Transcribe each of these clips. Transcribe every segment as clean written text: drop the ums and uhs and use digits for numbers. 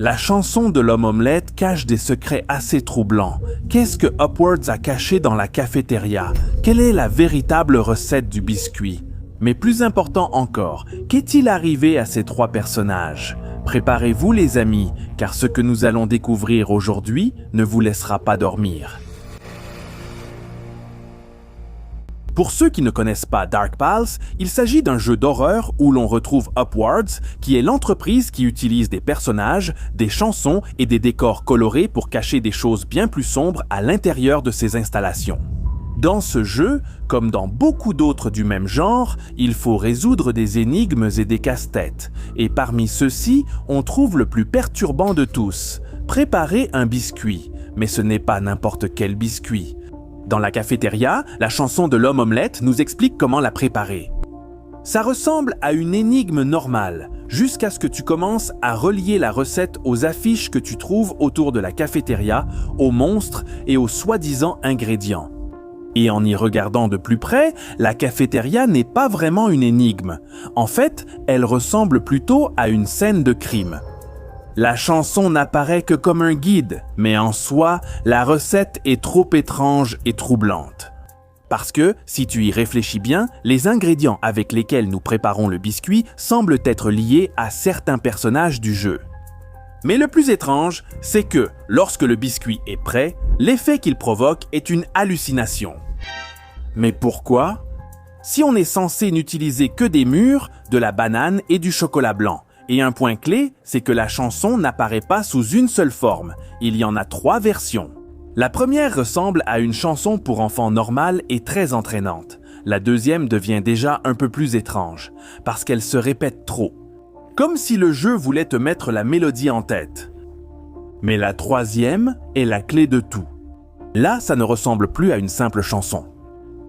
La chanson de l'homme omelette cache des secrets assez troublants. Qu'est-ce que Upwards a caché dans la cafétéria? Quelle est la véritable recette du biscuit? Mais plus important encore, qu'est-il arrivé à ces trois personnages? Préparez-vous les amis, car ce que nous allons découvrir aujourd'hui ne vous laissera pas dormir. Pour ceux qui ne connaissent pas Dark Pals, il s'agit d'un jeu d'horreur où l'on retrouve Upwards, qui est l'entreprise qui utilise des personnages, des chansons et des décors colorés pour cacher des choses bien plus sombres à l'intérieur de ses installations. Dans ce jeu, comme dans beaucoup d'autres du même genre, il faut résoudre des énigmes et des casse-têtes. Et parmi ceux-ci, on trouve le plus perturbant de tous. Préparer un biscuit. Mais ce n'est pas n'importe quel biscuit. Dans la cafétéria, la chanson de l'homme omelette nous explique comment la préparer. Ça ressemble à une énigme normale, jusqu'à ce que tu commences à relier la recette aux affiches que tu trouves autour de la cafétéria, aux monstres et aux soi-disant ingrédients. Et en y regardant de plus près, la cafétéria n'est pas vraiment une énigme. En fait, elle ressemble plutôt à une scène de crime. La chanson n'apparaît que comme un guide, mais en soi, la recette est trop étrange et troublante. Parce que, si tu y réfléchis bien, les ingrédients avec lesquels nous préparons le biscuit semblent être liés à certains personnages du jeu. Mais le plus étrange, c'est que, lorsque le biscuit est prêt, l'effet qu'il provoque est une hallucination. Mais pourquoi? Si on est censé n'utiliser que des mûres, de la banane et du chocolat blanc. Et un point clé, c'est que la chanson n'apparaît pas sous une seule forme, il y en a 3 versions. La première ressemble à une chanson pour enfants normale et très entraînante. La deuxième devient déjà un peu plus étrange, parce qu'elle se répète trop. Comme si le jeu voulait te mettre la mélodie en tête. Mais la troisième est la clé de tout. Là, ça ne ressemble plus à une simple chanson.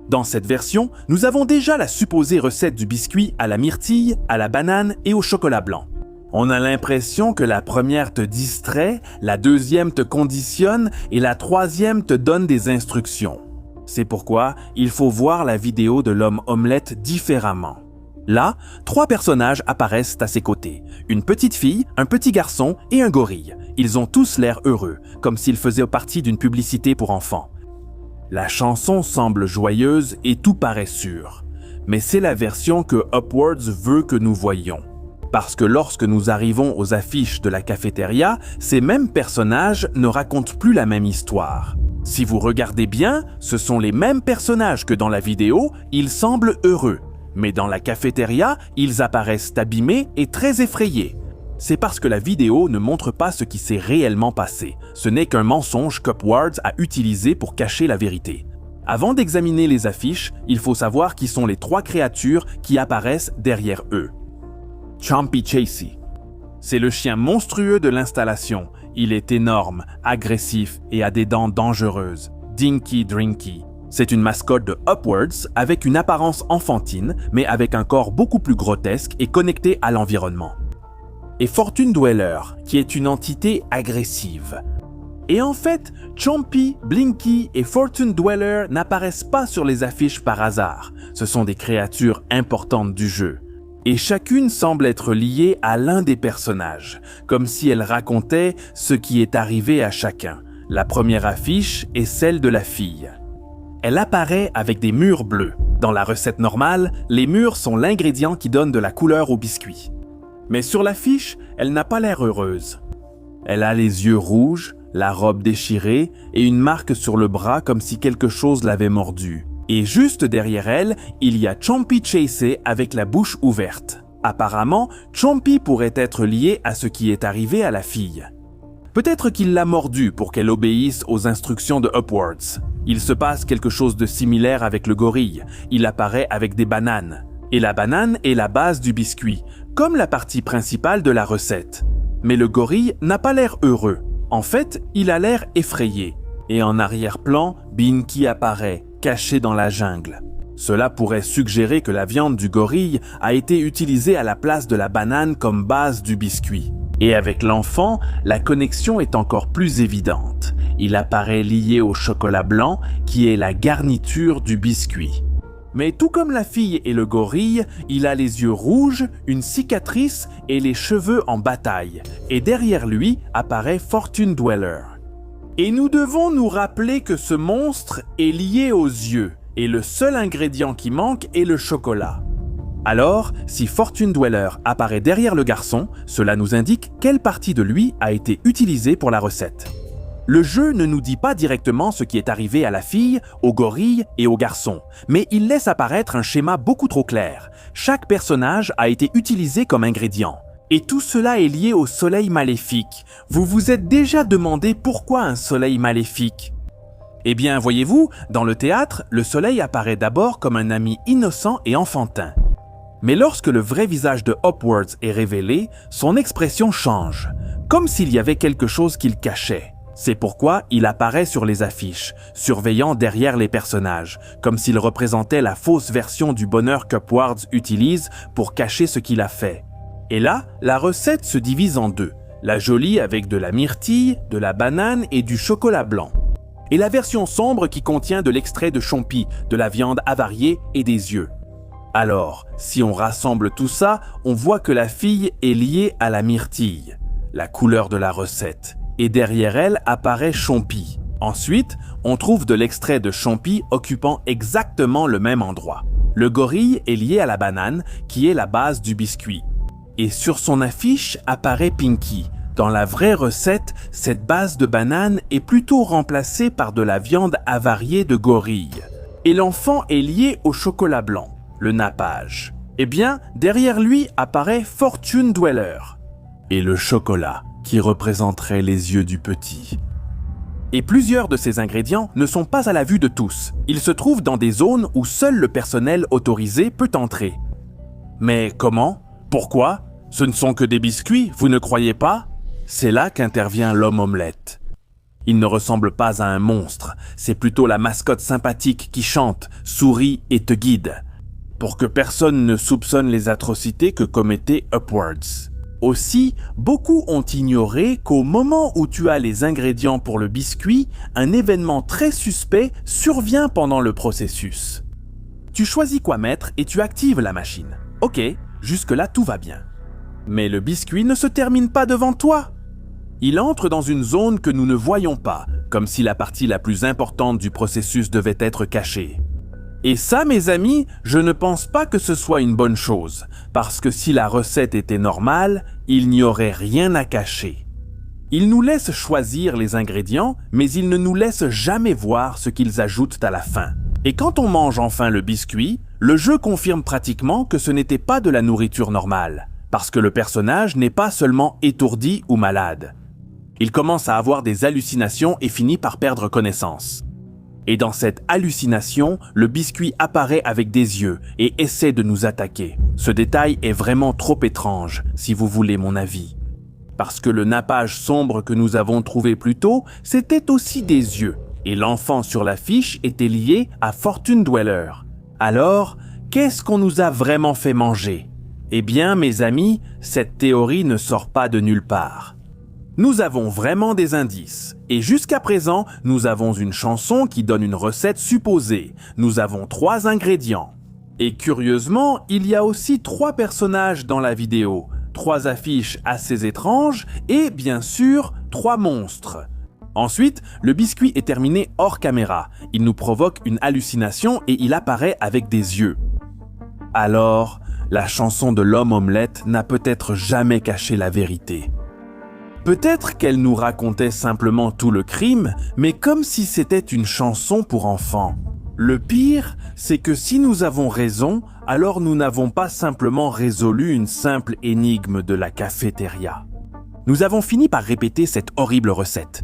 Dans cette version, nous avons déjà la supposée recette du biscuit à la myrtille, à la banane et au chocolat blanc. On a l'impression que la première te distrait, la deuxième te conditionne et la troisième te donne des instructions. C'est pourquoi il faut voir la vidéo de l'homme omelette différemment. Là, 3 personnages apparaissent à ses côtés. Une petite fille, un petit garçon et un gorille. Ils ont tous l'air heureux, comme s'ils faisaient partie d'une publicité pour enfants. La chanson semble joyeuse et tout paraît sûr. Mais c'est la version que Upwards veut que nous voyions. Parce que lorsque nous arrivons aux affiches de la cafétéria, ces mêmes personnages ne racontent plus la même histoire. Si vous regardez bien, ce sont les mêmes personnages que dans la vidéo, ils semblent heureux. Mais dans la cafétéria, ils apparaissent abîmés et très effrayés. C'est parce que la vidéo ne montre pas ce qui s'est réellement passé. Ce n'est qu'un mensonge qu'Upwards a utilisé pour cacher la vérité. Avant d'examiner les affiches, il faut savoir qui sont les 3 créatures qui apparaissent derrière eux. Chompy Chasey. C'est le chien monstrueux de l'installation. Il est énorme, agressif et a des dents dangereuses. Dinky Drinky. C'est une mascotte de Upwards avec une apparence enfantine, mais avec un corps beaucoup plus grotesque et connecté à l'environnement. Et Fortune Dweller, qui est une entité agressive. Et en fait, Chompy, Blinky et Fortune Dweller n'apparaissent pas sur les affiches par hasard. Ce sont des créatures importantes du jeu. Et chacune semble être liée à l'un des personnages, comme si elle racontait ce qui est arrivé à chacun. La première affiche est celle de la fille. Elle apparaît avec des mûres bleues. Dans la recette normale, les mûres sont l'ingrédient qui donne de la couleur au biscuit. Mais sur l'affiche, elle n'a pas l'air heureuse. Elle a les yeux rouges, la robe déchirée et une marque sur le bras comme si quelque chose l'avait mordue. Et juste derrière elle, il y a Chompy Chasey avec la bouche ouverte. Apparemment, Chompy pourrait être lié à ce qui est arrivé à la fille. Peut-être qu'il l'a mordue pour qu'elle obéisse aux instructions de Upwards. Il se passe quelque chose de similaire avec le gorille. Il apparaît avec des bananes. Et la banane est la base du biscuit, comme la partie principale de la recette. Mais le gorille n'a pas l'air heureux. En fait, il a l'air effrayé. Et en arrière-plan, Binky apparaît, caché dans la jungle. Cela pourrait suggérer que la viande du gorille a été utilisée à la place de la banane comme base du biscuit. Et avec l'enfant, la connexion est encore plus évidente. Il apparaît lié au chocolat blanc, qui est la garniture du biscuit. Mais tout comme la fille et le gorille, il a les yeux rouges, une cicatrice et les cheveux en bataille. Et derrière lui apparaît Fortune Dweller. Et nous devons nous rappeler que ce monstre est lié aux yeux, et le seul ingrédient qui manque est le chocolat. Alors, si Fortune Dweller apparaît derrière le garçon, cela nous indique quelle partie de lui a été utilisée pour la recette. Le jeu ne nous dit pas directement ce qui est arrivé à la fille, au gorille et au garçon, mais il laisse apparaître un schéma beaucoup trop clair. Chaque personnage a été utilisé comme ingrédient. Et tout cela est lié au soleil maléfique. Vous vous êtes déjà demandé pourquoi un soleil maléfique ? Eh bien, voyez-vous, dans le théâtre, le soleil apparaît d'abord comme un ami innocent et enfantin. Mais lorsque le vrai visage de Upwards est révélé, son expression change, comme s'il y avait quelque chose qu'il cachait. C'est pourquoi il apparaît sur les affiches, surveillant derrière les personnages, comme s'il représentait la fausse version du bonheur qu'Upwards utilise pour cacher ce qu'il a fait. Et là, la recette se divise en deux, la jolie avec de la myrtille, de la banane et du chocolat blanc. Et la version sombre qui contient de l'extrait de champi, de la viande avariée et des yeux. Alors, si on rassemble tout ça, on voit que la fille est liée à la myrtille, la couleur de la recette. Et derrière elle apparaît champi. Ensuite, on trouve de l'extrait de champi occupant exactement le même endroit. Le gorille est lié à la banane, qui est la base du biscuit. Et sur son affiche apparaît Pinky. Dans la vraie recette, cette base de banane est plutôt remplacée par de la viande avariée de gorille. Et l'enfant est lié au chocolat blanc, le nappage. Eh bien, derrière lui apparaît Fortune Dweller. Et le chocolat, qui représenterait les yeux du petit. Et plusieurs de ces ingrédients ne sont pas à la vue de tous. Ils se trouvent dans des zones où seul le personnel autorisé peut entrer. Mais comment ? Pourquoi ? Ce ne sont que des biscuits, vous ne croyez pas ? C'est là qu'intervient l'homme omelette. Il ne ressemble pas à un monstre, c'est plutôt la mascotte sympathique qui chante, sourit et te guide, pour que personne ne soupçonne les atrocités que commettait Upwards. Aussi, beaucoup ont ignoré qu'au moment où tu as les ingrédients pour le biscuit, un événement très suspect survient pendant le processus. Tu choisis quoi mettre et tu actives la machine. Ok, jusque-là tout va bien. Mais le biscuit ne se termine pas devant toi. Il entre dans une zone que nous ne voyons pas, comme si la partie la plus importante du processus devait être cachée. Et ça, mes amis, je ne pense pas que ce soit une bonne chose, parce que si la recette était normale, il n'y aurait rien à cacher. Il nous laisse choisir les ingrédients, mais il ne nous laisse jamais voir ce qu'ils ajoutent à la fin. Et quand on mange enfin le biscuit, le jeu confirme pratiquement que ce n'était pas de la nourriture normale, parce que le personnage n'est pas seulement étourdi ou malade. Il commence à avoir des hallucinations et finit par perdre connaissance. Et dans cette hallucination, le biscuit apparaît avec des yeux et essaie de nous attaquer. Ce détail est vraiment trop étrange, si vous voulez mon avis. Parce que le nappage sombre que nous avons trouvé plus tôt, c'était aussi des yeux. Et l'enfant sur l'affiche était lié à Fortune Dweller. Alors, qu'est-ce qu'on nous a vraiment fait manger ? Eh bien, mes amis, cette théorie ne sort pas de nulle part. Nous avons vraiment des indices. Et jusqu'à présent, nous avons une chanson qui donne une recette supposée. Nous avons 3 ingrédients. Et curieusement, il y a aussi 3 personnages dans la vidéo, 3 affiches assez étranges et, bien sûr, 3 monstres. Ensuite, le biscuit est terminé hors caméra. Il nous provoque une hallucination et il apparaît avec des yeux. Alors, la chanson de l'homme omelette n'a peut-être jamais caché la vérité. Peut-être qu'elle nous racontait simplement tout le crime, mais comme si c'était une chanson pour enfants. Le pire, c'est que si nous avons raison, alors nous n'avons pas simplement résolu une simple énigme de la cafétéria. Nous avons fini par répéter cette horrible recette.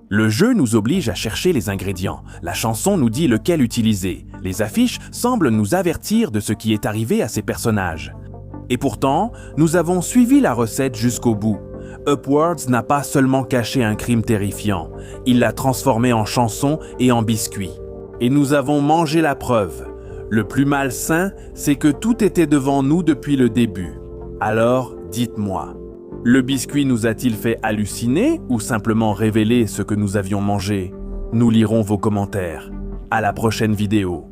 Le jeu nous oblige à chercher les ingrédients, la chanson nous dit lequel utiliser, les affiches semblent nous avertir de ce qui est arrivé à ces personnages. Et pourtant, nous avons suivi la recette jusqu'au bout. Upwards n'a pas seulement caché un crime terrifiant, il l'a transformé en chanson et en biscuit. Et nous avons mangé la preuve. Le plus malsain, c'est que tout était devant nous depuis le début. Alors, dites-moi, le biscuit nous a-t-il fait halluciner ou simplement révéler ce que nous avions mangé ? Nous lirons vos commentaires. À la prochaine vidéo.